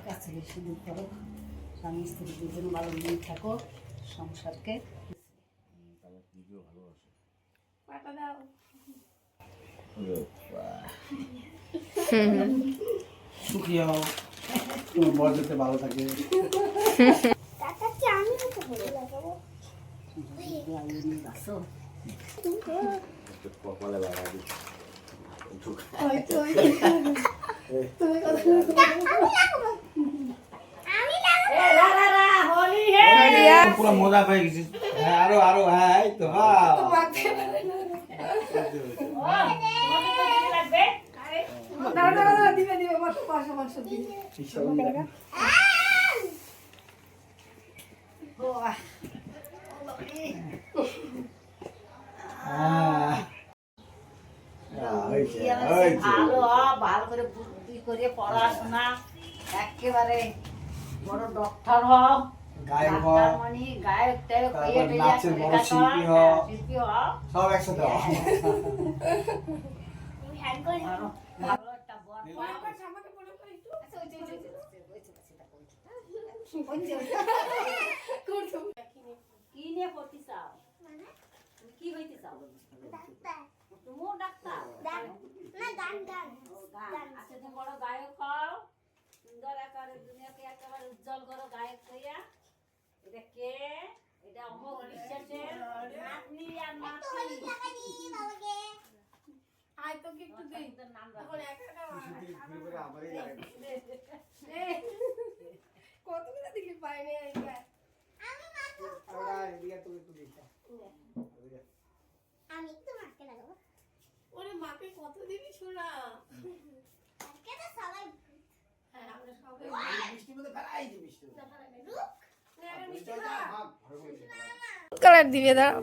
কাছে বেশি দূর করো, স্বামী স্ত্রী দুজন ভালো নিয়ে থাকো, সংসারকে সুখী হও, তোমার বর যাতে ভালো থাকে। কপালে লাগা দিচ্ছি পুরো মজা পেয়ে গেছিস। হ্যাঁ আরো আরো, হ্যাঁ এই তো ভালো করে বুদ্ধি করে পড়াশোনা একেবারে বড় ডক্টর হও, গায়ক হও, গায়ক টায়ক নাচের বড় শিল্পী হও, শিল্পী হও, সব একসাথে হও। ভালো একটা বর কি নিয়ে পড়তে চাও? তুমি কি হইতে চাও? তুমিও ডাক্তার? আচ্ছা, তুমি বড় গায়ক হও, সুন্দর একেবারে দুনিয়াকে একেবারে উজ্জ্বল করো গায়ক হইয়া। এটা কে? এটা অমোঘ বিশ্বাসের নাতনি আর নাতি। আয় তো কি একটু দেই, তোর নাম রাখ। কতগুলো দিকে পাইনি এইবার। আমি একটু মাকে লাগাবো। ওরে মাকে কত দিবি শোনা। আজকে তো সবাই, হ্যাঁ আমরা সবাই বৃষ্টির মধ্যে ফেলাই দি, বৃষ্টি কালার দিবে দাও।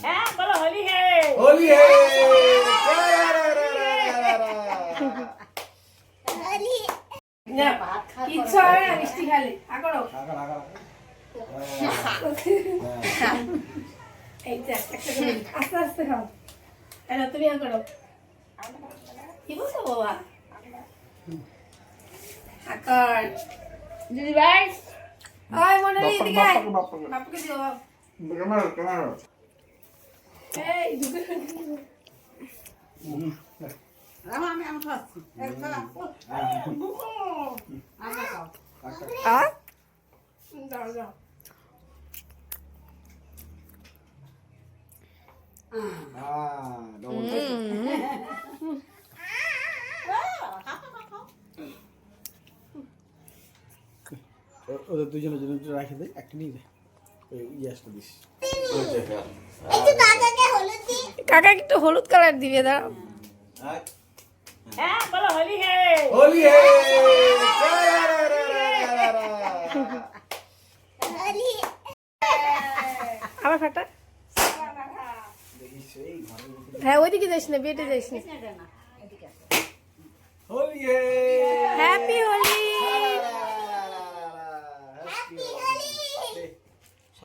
হ্যাঁ বলো হোলি হে, হোলি হে। না কিচ্ছু হবে না, মিষ্টি খালি আগড়ো। এই যে একটা করে আস্তে আস্তে খাও। এলা তুমি আগড়ো। কি বলছো বাবা? আকর দিদি ভাই ওই মনে নেই এদিকে আয়। বাপুকে দিও বাপ। এই দুটো আমি খাচ্ছি দাও দাও। ওদের দুজনের জন্য রাখে দেয়, একটা নিয়ে দেয়, ওই গ্যাসটা দিস। কাকা একটু হলুদ কালার দিবে দাও। হ্যাঁ বলো হোলি হে, হোলি হে। আবার ফাটা। হ্যাঁ ওইদিকে যাইস না, বেটে যাইস না। হোলি হে। হ্যাপি হোলি।